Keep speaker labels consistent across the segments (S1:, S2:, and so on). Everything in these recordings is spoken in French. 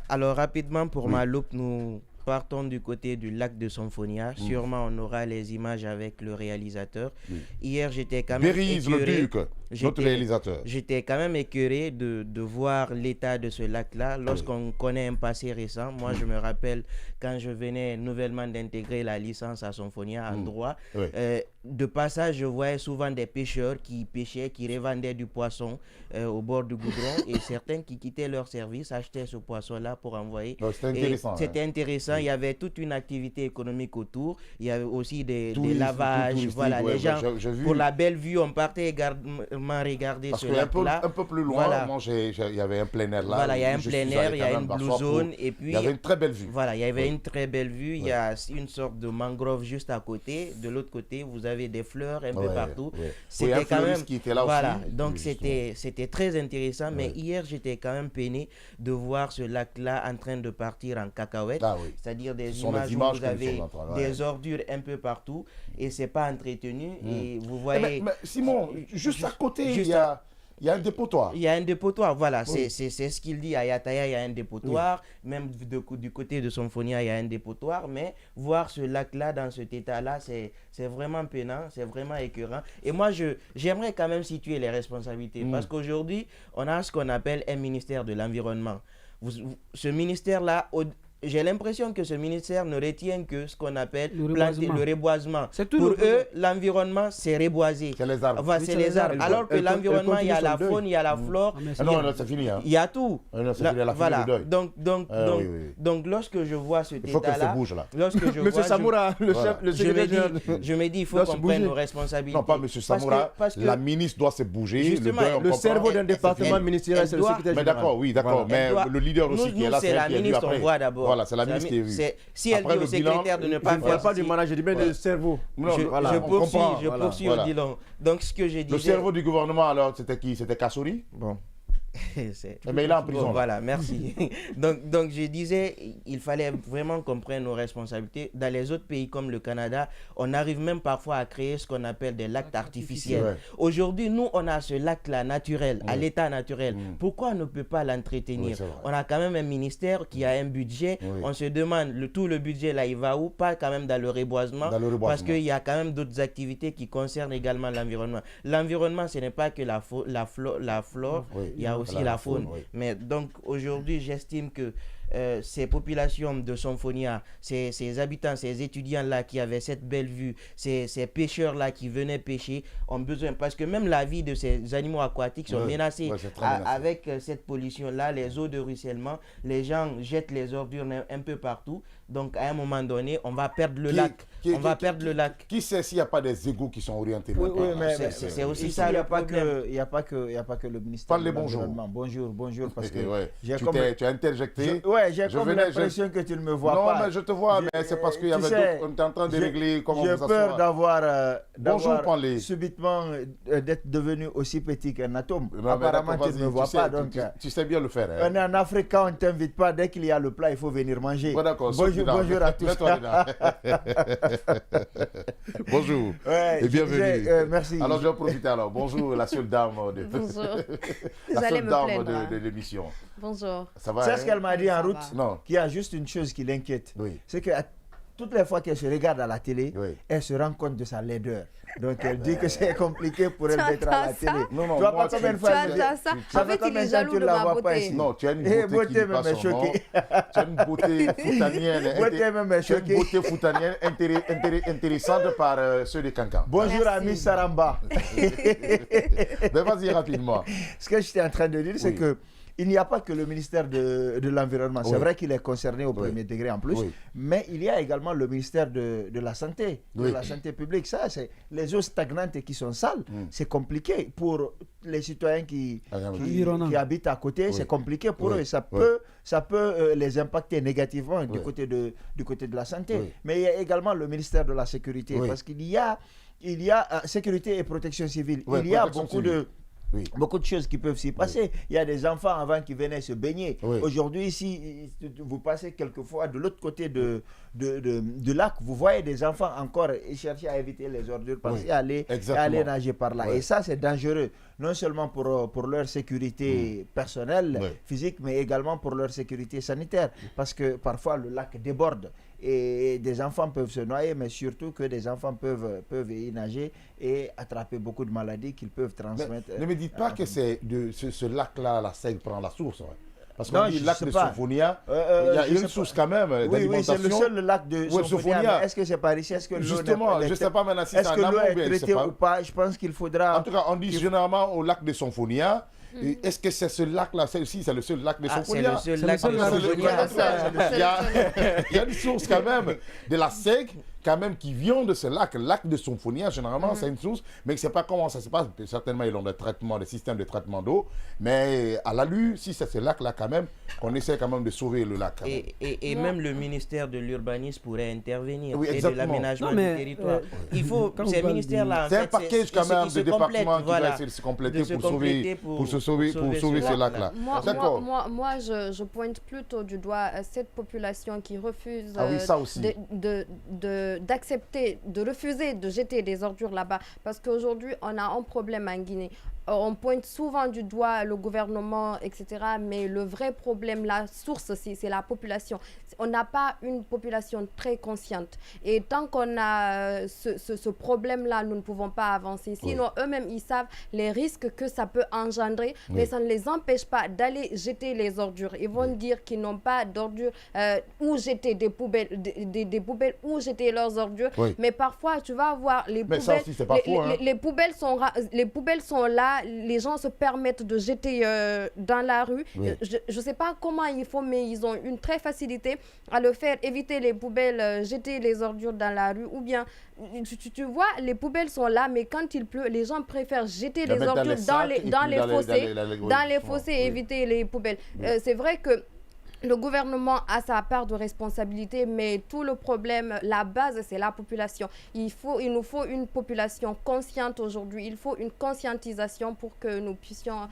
S1: Alors rapidement pour ma loupe, nous partons du côté du lac de Symphonia. Sûrement on aura les images avec le réalisateur. Hier j'étais quand même
S2: Bérise le
S1: écœuré.
S2: Duc, notre réalisateur.
S1: J'étais quand même écœuré de voir l'état de ce lac-là lorsqu'on connaît un passé récent. Moi, je me rappelle quand je venais nouvellement d'intégrer la licence à Symphonia en droit. De passage, je voyais souvent des pêcheurs qui pêchaient, qui revendaient du poisson au bord du goudron et certains qui quittaient leur service, achetaient ce poisson-là pour envoyer.
S2: C'était intéressant.
S1: C'était intéressant. Il y avait toute une activité économique autour. Il y avait aussi des lavages. Voilà, les gens, pour la belle vue, on partait également regarder ce lac-là.
S2: Un peu plus loin, il y avait un plein air là.
S1: Voilà, il y a un plein air, il y a une blue zone. Et puis,
S2: il y avait une très belle vue.
S1: Voilà, il y avait une très belle vue. Il y a une sorte de mangrove juste à côté. De l'autre côté, vous avez des fleurs un peu partout.
S2: C'était quand même qui était là
S1: voilà,
S2: aussi.
S1: donc c'était très intéressant. Mais hier, j'étais quand même peiné de voir ce lac-là en train de partir en cacahuète. C'est-à-dire des images où vous avez des ordures un peu partout et c'est pas entretenu. Et vous voyez.
S2: Mais Simon, juste à côté, il y a un dépotoir.
S1: Il y a un dépotoir, voilà, c'est ce qu'il dit. À Yataya, il y a un dépotoir. Même du côté de Symphonia, il y a un dépotoir. Mais voir ce lac-là dans cet état-là, c'est vraiment peinant, c'est vraiment écœurant. Et moi, j'aimerais quand même situer les responsabilités. Parce qu'aujourd'hui, on a ce qu'on appelle un ministère de l'environnement. Ce ministère-là, j'ai l'impression que ce ministère ne retient que ce qu'on appelle le reboisement. Pour eux, l'environnement, c'est reboiser.
S2: C'est les arbres.
S1: Enfin, c'est les arbres. Alors que l'environnement, il y a la faune, il y a la flore.
S2: Non, c'est fini.
S1: Il y a tout.
S2: Voilà.
S1: Donc, lorsque je vois ce
S2: état-là, il faut que ça bouge là.
S3: Monsieur Samoura, le secrétaire.
S1: Je me dis, il faut qu'on prenne nos responsabilités.
S2: Non, pas Monsieur Samoura. La ministre doit se bouger.
S3: Justement, le cerveau d'un département ministériel, c'est le secrétaire général.
S2: Mais d'accord, oui, d'accord. Mais le leader aussi qui est là,
S1: c'est la ministre, on voit d'abord.
S2: Voilà, c'est la ministre qui est vue.
S1: Si elle dit au secrétaire de ne pas faire...
S3: Je ne parle pas du manager, je dis bien du cerveau.
S1: Je poursuis au Dillon. Donc, ce que je disais...
S2: Le cerveau du gouvernement, alors, c'était qui? C'était Kassouri?
S1: Bon.
S2: Mais il est en prison.
S1: Bon, voilà, merci. donc, je disais, il fallait vraiment qu'on prenne nos responsabilités. Dans les autres pays comme le Canada, on arrive même parfois à créer ce qu'on appelle des lacs artificiels. Aujourd'hui, nous, on a ce lac-là naturel, à l'état naturel. Pourquoi on ne peut pas l'entretenir? On a quand même un ministère qui a un budget. On se demande, tout le budget là, il va où? Pas quand même dans le reboisement. Parce qu'il y a quand même d'autres activités qui concernent également l'environnement. L'environnement, ce n'est pas que la flore, il y a aussi la faune. Mais donc aujourd'hui, j'estime que ces populations de Symphonia, ces habitants, ces étudiants-là qui avaient cette belle vue, ces pêcheurs-là qui venaient pêcher, ont besoin, parce que même la vie de ces animaux aquatiques sont menacés. Avec cette pollution-là, les eaux de ruissellement, les gens jettent les ordures un peu partout. Donc à un moment donné, on va perdre le lac.
S2: Qui sait s'il n'y a pas des égouts qui sont orientés?
S1: C'est aussi ça le problème.
S3: Il n'y a pas que le ministère
S2: de l'Environnement.
S3: Bonjour, parce que
S2: tu as interjecté.
S3: J'ai comme l'impression que tu ne me vois pas.
S2: Non, mais je te vois, mais c'est parce qu'il y avait d'autres. On est en train de régler comment vous asseoir.
S3: J'ai peur d'avoir subitement d'être devenu aussi petit qu'un atome. Apparemment, tu ne me vois pas.
S2: Tu sais bien le faire.
S3: On est en Afrique, quand on ne t'invite pas, dès qu'il y a le plat, il faut venir manger. Bonjour à tous.
S2: Bonjour et bienvenue.
S3: Merci.
S2: Alors je vais profiter alors. Bonjour la seule dame de l'émission.
S4: Bonjour.
S2: Ça va?
S3: C'est ce qu'elle m'a dit en route.
S2: Non.
S3: Qu'il y a juste une chose qui l'inquiète. C'est que toutes les fois qu'elle se regarde à la télé, elle se rend compte de sa laideur. Donc elle dit que c'est compliqué pour elle d'être à la télé.
S2: Non,
S3: tu vois pas combien de fois elle me dit
S4: ça. En fait, il est jaloux de ma beauté.
S2: Non, tu as une beauté qui passe son nom. Tu as une beauté foutanienne. Une beauté foutanienne intéressante par ceux de Cancan.
S3: Bonjour ami Saramba.
S2: Mais vas-y rapidement.
S3: Ce que j'étais en train de dire, c'est que il n'y a pas que le ministère de l'Environnement. C'est vrai qu'il est concerné au premier degré en plus, mais il y a également le ministère de la Santé, de la Santé publique. Ça, c'est les eaux stagnantes qui sont sales. C'est compliqué pour les citoyens qui habitent à côté. C'est compliqué pour eux. Ça peut les impacter négativement du côté de la santé. Mais il y a également le ministère de la Sécurité, parce qu'il y a sécurité et protection civile. Il y a beaucoup Beaucoup de choses qui peuvent s'y passer. Il y a des enfants avant qui venaient se baigner. Aujourd'hui, si vous passez quelquefois de l'autre côté du lac, vous voyez des enfants encore chercher à éviter les ordures et aller nager par là. Et ça, c'est dangereux. Non seulement pour leur sécurité personnelle, physique, mais également pour leur sécurité sanitaire. Parce que parfois, le lac déborde. Et des enfants peuvent se noyer, mais surtout que des enfants peuvent y nager et attraper beaucoup de maladies qu'ils peuvent transmettre.
S2: Mais ne me dites pas que c'est de ce lac-là, la Seigue prend la source. Parce qu'on dit lac de Sofonia, il y a une source quand même d'alimentation.
S3: Oui, c'est le seul lac de Sofonia. Est-ce que c'est par ici? Est-ce que
S2: justement, je ne sais pas maintenant si c'est
S3: en amont ou bien traité ou pas. Je pense qu'il faudra...
S2: En tout cas, on dit généralement au lac de Sofonia. Est-ce que c'est ce lac-là? C'est le seul lac de Sofonia.
S1: C'est le seul lac de Sofonia.
S2: Il y a une source quand même de la Seigue, quand même, qui vient de ce lac. Le lac de Sofonia, généralement, c'est une source, mais je ne sais pas comment ça se passe. Certainement, ils ont des systèmes de traitement d'eau. Mais à l'alu, si c'est ce lac-là, quand même, on essaie quand même de sauver le lac.
S1: Et même le ministère de l'urbanisme pourrait intervenir et de l'aménagement du territoire. Il faut, ces ministères-là,
S2: c'est un package quand même de départements qui va essayer de se compléter pour sauver ce lac-là.
S4: Moi, je pointe plutôt du doigt cette population qui refuse d'accepter, de refuser de jeter des ordures là-bas. Parce qu'aujourd'hui, on a un problème en Guinée. On pointe souvent du doigt le gouvernement, etc. Mais le vrai problème, la source, c'est la population. On n'a pas une population très consciente. Et tant qu'on a ce problème-là, nous ne pouvons pas avancer. Sinon, eux-mêmes, ils savent les risques que ça peut engendrer, mais ça ne les empêche pas d'aller jeter les ordures. Ils vont dire qu'ils n'ont pas d'ordures ou jeter des poubelles, des poubelles ou jeter leurs ordures. Mais parfois, tu vas voir les poubelles. Ça aussi, c'est pas faux, les poubelles sont là. Les gens se permettent de jeter dans la rue. Je ne sais pas comment ils font, mais ils ont une très facilité à le faire, éviter les poubelles, jeter les ordures dans la rue. Ou bien, tu vois, les poubelles sont là, mais quand il pleut, les gens préfèrent jeter les ordures dans les fossés et éviter les poubelles. C'est vrai que le gouvernement a sa part de responsabilité, mais tout le problème, la base, c'est la population. Il nous faut une population consciente aujourd'hui. Il faut une conscientisation pour que nous puissions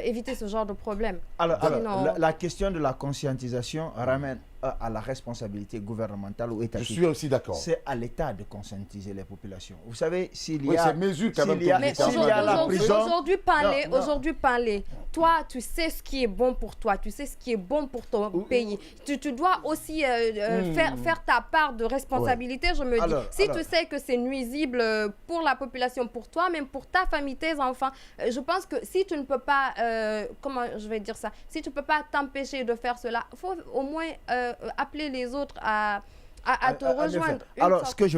S4: éviter ce genre de problème.
S3: Alors la question de la conscientisation ramène à la responsabilité gouvernementale ou étatique.
S2: Je suis aussi d'accord.
S3: C'est à l'État de conscientiser les populations. Vous savez, s'il y a...
S2: ces mesures quand même...
S4: Aujourd'hui, parler. Toi, tu sais ce qui est bon pour toi. Tu sais ce qui est bon pour ton pays. Tu dois aussi faire ta part de responsabilité. Je me dis, si tu sais que c'est nuisible pour la population, pour toi, même pour ta famille, tes enfants, je pense que si tu ne peux pas... comment je vais dire ça? Si tu ne peux pas t'empêcher de faire cela, il faut au moins... appeler les autres à te rejoindre.
S3: Alors, ce que je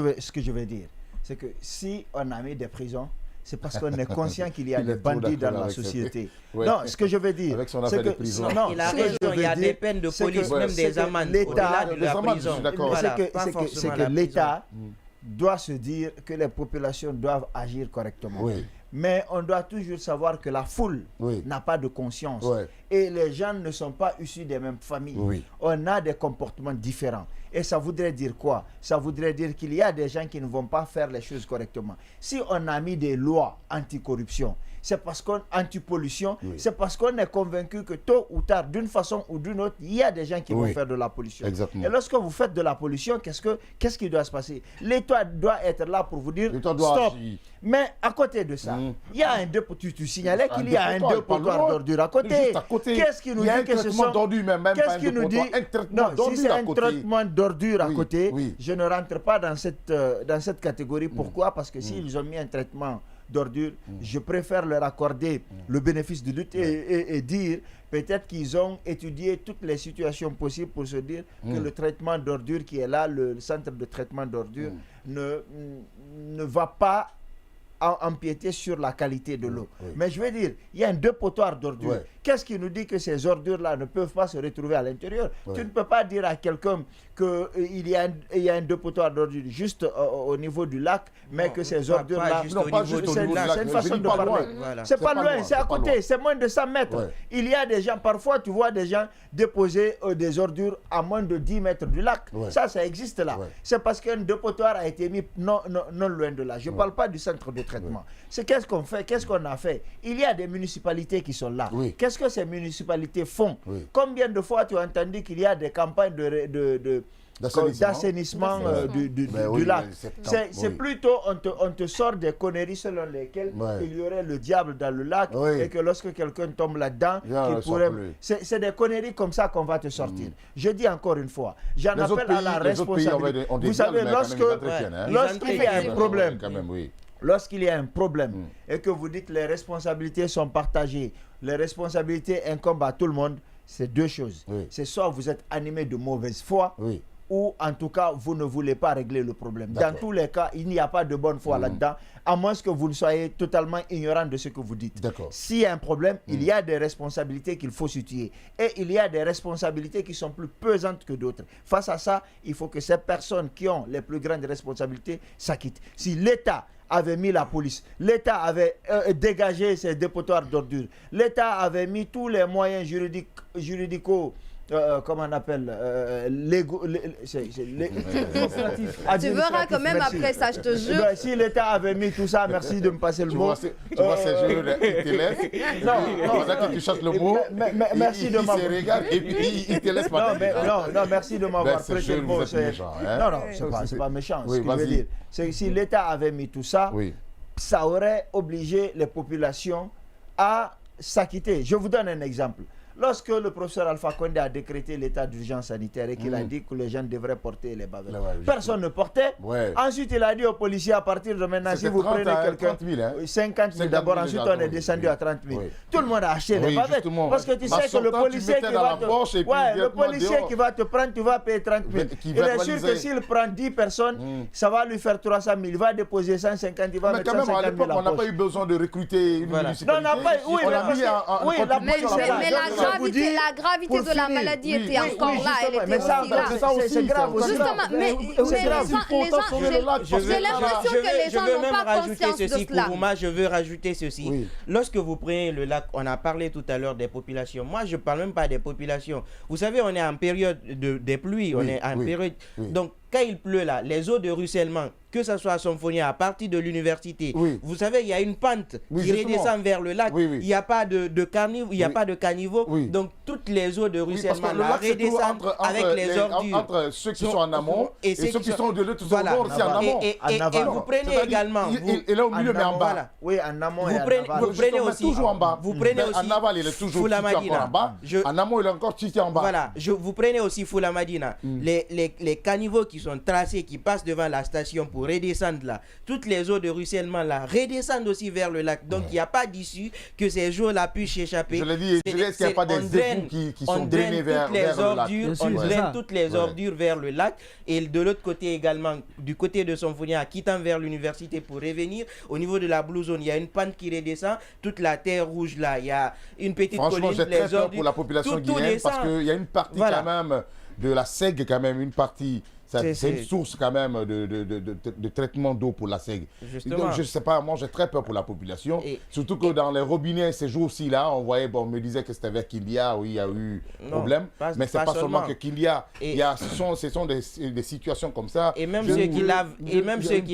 S3: veux dire, c'est que si on a mis des prisons, c'est parce qu'on est conscient qu'il y a des bandits dans la société. Non, ce que je veux dire,
S2: c'est que...
S1: il a raison, il y a des peines de police, même des amendes au-delà de la prison.
S3: C'est que l'État doit se dire que les populations doivent agir correctement. Mais on doit toujours savoir que la foule n'a pas de conscience. Et les gens ne sont pas issus des mêmes familles. On a des comportements différents. Et ça voudrait dire quoi? Ça voudrait dire qu'il y a des gens qui ne vont pas faire les choses correctement. Si on a mis des lois anti-corruption, c'est parce qu'on anti-pollution, c'est parce qu'on est convaincu que tôt ou tard, d'une façon ou d'une autre, il y a des gens qui vont faire de la pollution. Et lorsque vous faites de la pollution, qu'est-ce qui doit se passer? L'État doit être là pour vous dire stop. Mais à côté de ça, il y a un dépotoir. Tu signalais qu'il y a un dépotoir d'ordures à côté. Qu'est-ce qui nous dit que ce sont d'ordures, mais même pas un dépotoir, un traitement d'ordures à côté. Si c'est un traitement d'ordures à côté, je ne rentre pas dans cette catégorie. Pourquoi? Parce que s'ils ont mis un traitement d'ordures, je préfère leur accorder le bénéfice du doute et dire peut-être qu'ils ont étudié toutes les situations possibles pour se dire que le traitement d'ordures qui est là, le centre de traitement d'ordures, ne va pas empiéter sur la qualité de l'eau. Mais je veux dire, il y a un dépotoir d'ordures. Qu'est-ce qui nous dit que ces ordures-là ne peuvent pas se retrouver à l'intérieur? Tu ne peux pas dire à quelqu'un qu'il y a un dépotoir d'ordures juste au niveau du lac, mais que ces ordures-là... C'est une façon de parler. C'est pas loin, c'est à côté, c'est moins de 100 mètres. Il y a des gens, parfois tu vois des gens déposer des ordures à moins de 10 mètres du lac. Ça existe là. C'est parce qu'un dépotoir a été mis non loin de là. Je ne parle pas du centre de traitement. C'est qu'est-ce qu'on fait, qu'est-ce qu'on a fait. Il y a des municipalités qui sont là. Qu'est-ce que ces municipalités font? Combien de fois tu as entendu qu'il y a des campagnes d'assainissement du lac? C'est plutôt, on te sort des conneries selon lesquelles il y aurait le diable dans le lac et que lorsque quelqu'un tombe là-dedans, c'est des conneries comme ça qu'on va te sortir. Je dis encore une fois, j'en appelle à la responsabilité. Vous savez, lorsqu'il y a un problème, lorsqu'il y a un problème et que vous dites les responsabilités sont partagées, les responsabilités incombent à tout le monde, c'est deux choses. C'est soit vous êtes animé de mauvaise foi, ou en tout cas, vous ne voulez pas régler le problème. Dans tous les cas, il n'y a pas de bonne foi là-dedans, à moins que vous ne soyez totalement ignorant de ce que vous dites. S'il y a un problème, il y a des responsabilités qu'il faut situer. Et il y a des responsabilités qui sont plus pesantes que d'autres. Face à ça, il faut que ces personnes qui ont les plus grandes responsabilités s'acquittent. Si l'État avait mis la police, l'État avait dégagé ses dépotoirs d'ordures, l'État avait mis tous les moyens juridicaux, comment on appelle,
S4: tu verras quand même après ça, je te jure.
S3: Si l'État avait mis tout ça, merci de me passer le mot.
S2: Tu vois ces jeux de ITLS. Non, tu cherches le mot.
S3: Merci de m'avoir.
S2: Il se regarde et puis il te laisse pas.
S3: Non, merci de m'avoir prêté le mot. Non, c'est pas méchant. Ce que je veux dire, c'est que si l'État avait mis tout ça, ça aurait obligé les populations à s'acquitter. Je vous donne un exemple. Lorsque le professeur Alpha Condé a décrété l'état d'urgence sanitaire et qu'il a dit que les gens devraient porter les bavets, personne ne portait. Ensuite, il a dit aux policiers, à partir de maintenant, si vous prenez quelqu'un, 50 000 d'abord, ensuite on est descendu à 30 000. Tout le monde a acheté les bavets. Parce que tu sais que le policier qui va te prendre, tu vas payer 30 000. Il est sûr que s'il prend 10 personnes, ça va lui faire 300 000. Il va déposer 150, il va mettre 150 000 à la poche.
S2: On n'a pas eu besoin de recruter une municipalité.
S4: Mais la gravité de la maladie était encore là, elle était aussi là.
S3: C'est grave.
S4: Justement, mais j'ai l'impression que les gens n'ont pas conscience de cela.
S1: Moi, je veux rajouter ceci. Lorsque vous prenez le lac, on a parlé tout à l'heure des populations. Moi, je ne parle même pas des populations. Vous savez, on est en période des pluies, on est en période... Donc, quand il pleut là, les eaux de ruissellement, que ce soit à Somfonia, à partir de l'université, vous savez, il y a une pente qui redescend vers le lac. Il n'y a pas de caniveau, il n'y a pas de caniveau. Donc, toutes les eaux de ruissellement là redescendent avec les ordures.
S2: Entre ceux qui sont en amont et ceux qui sont de l'autre bord aussi en amont.
S1: Et vous prenez également...
S2: Et là, au milieu, mais en bas.
S3: Oui, en amont et en aval.
S2: Vous prenez aussi... toujours en bas.
S1: Vous prenez aussi...
S2: En aval, il est toujours encore en bas. En amont, il est encore situé en bas.
S1: Voilà. Vous prenez aussi Foula Madina. Les caniveaux qui sont tracés, qui passent devant la station pour redescendre là, toutes les eaux de ruissellement là redescendent aussi vers le lac. Donc il n'y a pas d'issue que ces eaux-là puissent échapper.
S2: Je l'ai dit, est-ce qu'il n'y a pas des égouts qui sont drainés vers le lac?
S1: On draine toutes les ordures vers le lac. Et de l'autre côté également, du côté de Somfonia, quittant vers l'université pour revenir, au niveau de la Blue Zone, il y a une pente qui redescend. Toute la terre rouge là, il y a une petite colline.
S2: Franchement, j'ai très peur pour la population guinéenne parce qu'il y a une partie quand même de la SEG, quand même, une partie... C'est une source quand même de traitement d'eau pour la SEG. Donc, je ne sais pas, moi j'ai très peur pour la population. Surtout que dans les robinets, ces jours-ci, là, on voyait, on me disait que c'était vers Kindia où il y a eu problème. Mais ce n'est pas seulement que Kindia. Ce sont des situations comme ça.
S1: Et même ceux qui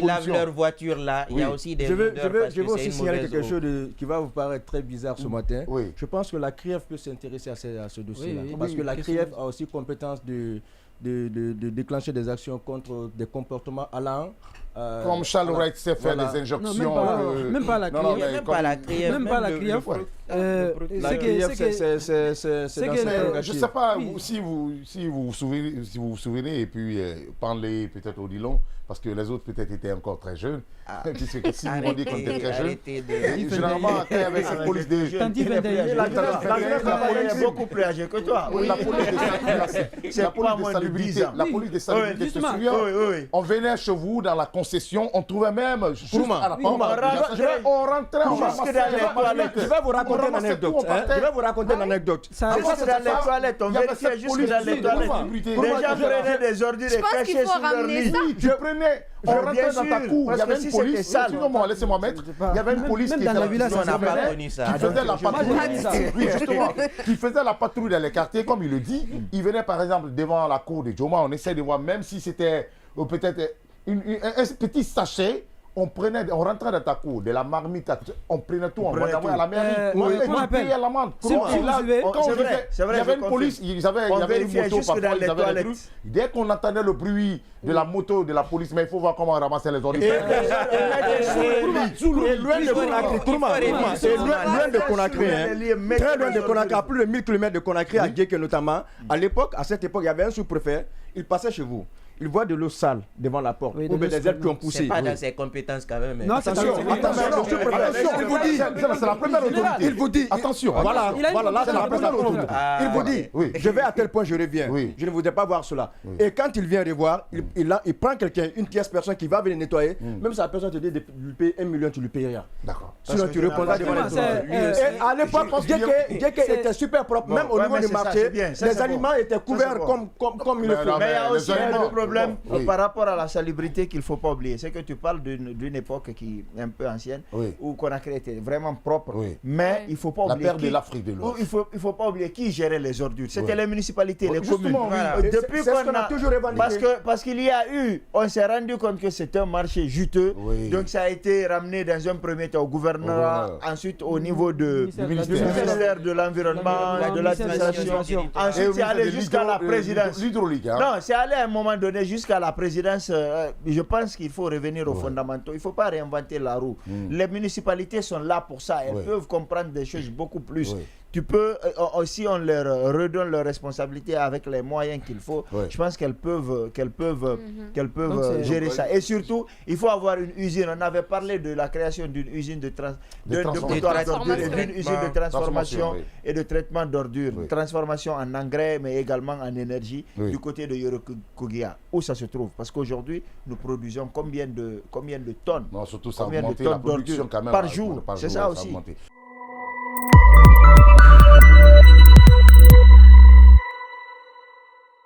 S1: lavent leur voiture là, il y a aussi des odeurs.
S5: Je veux aussi signaler quelque chose qui va vous paraître très bizarre ce matin. Je pense que la CRIEF peut s'intéresser à ce dossier-là. Parce que la CRIEF a aussi compétence de déclencher des actions contre des comportements allant.
S2: Comme Charles Wright sait faire des injonctions.
S5: Même pas la CRIEF. Même pas la CRIEF.
S2: Je ne sais pas si vous vous souvenez et puis parlez peut-être au Dillon, parce que les autres peut-être étaient encore très jeunes. Puisque si vous dit qu'on était très jeunes, généralement, quand il y avait cette police de...
S3: La grève est beaucoup plus âgée que toi.
S2: La police de salubrité, je te souviens, on venait chez vous dans la concession, on trouvait même juste à la porte, on rentrait, on ramassait dans les toilettes.
S5: Je vais vous raconter une anecdote. Je vais vous raconter une anecdote.
S3: Jusque dans les toilettes, on vérifiait jusque dans les toilettes. Les gens prenaient des ordures et cachaient sous leur lit.
S2: Je prenais, on rentrait dans ta cour, il y avait une police, excusez-moi, laissez-moi mettre, il y avait une police qui faisait la patrouille, oui justement, qui faisait la patrouille dans les quartiers, comme il le dit, il venait par exemple devant la cour de Djoma, on essaie de voir, même si c'était peut-être un petit sachet, on rentrait dans ta cour, de la marmite, on prenait tout, on prenait à la mairie. On payait l'amende.
S3: C'est vrai,
S2: il y avait une police, il y avait une moto parfois, ils avaient des trucs. Dès qu'on entendait le bruit de la moto de la police, mais il faut voir comment on ramassait les ordures.
S5: Et loin de Conakry, très loin de Conakry, à plus de 1000 km de Conakry, à Guéké notamment, à cette époque, il y avait un sous-préfet, il passait chez vous. Il voit de l'eau sale devant la porte, ou des ailes qui ont poussé.
S1: C'est pas dans ses compétences quand même.
S5: Non, attention, il vous dit,
S2: c'est la première autorité.
S5: Il vous dit,
S2: attention,
S5: voilà, là c'est la première autorité. Il vous dit, je vais à tel point, je reviens. Je ne voudrais pas voir cela. Et quand il vient revoir, il prend quelqu'un, une tierce personne qui va venir nettoyer, même si la personne te dit de lui payer 1 million, tu lui payes rien.
S2: D'accord.
S5: Sinon, tu répondras devant les autorités. Et à l'époque, Guéké était super propre, même au niveau du marché, les aliments étaient couverts comme il le faut.
S3: Mais il y a aussi un problème par rapport à la salubrité qu'il ne faut pas oublier. C'est que tu parles d'une époque qui est un peu ancienne, où Conakry était vraiment propre. Mais il ne faut pas oublier.
S2: La perte de l'Afrique de l'Ouest.
S3: Il ne faut pas oublier qui gérait les ordures. C'était les municipalités, les communes.
S5: Depuis qu'on a toujours revendiqué.
S3: Parce qu'il y a eu, on s'est rendu compte que c'était un marché juteux. Donc ça a été ramené dans un premier temps au gouvernement, ensuite au niveau du ministère de l'Environnement, de l'administration. Ensuite, c'est allé jusqu'à la présidence.
S2: L'hydraulique.
S3: Non, c'est allé à un moment donné jusqu'à la présidence. Je pense qu'il faut revenir aux fondamentaux. Il ne faut pas réinventer la roue. Les municipalités sont là pour ça. Elles peuvent comprendre des choses beaucoup plus. Tu peux aussi, on leur redonne leurs responsabilités avec les moyens qu'il faut. Je pense qu'elles peuvent gérer ça. Et surtout, il faut avoir une usine. On avait parlé de la création d'une usine de transformation et de traitement d'ordures. Transformation en engrais, mais également en énergie du côté de Yorokugia. Où ça se trouve? Parce qu'aujourd'hui, nous produisons combien de tonnes?
S2: Non, surtout ça a augmenté la production quand même
S3: par jour. C'est ça aussi.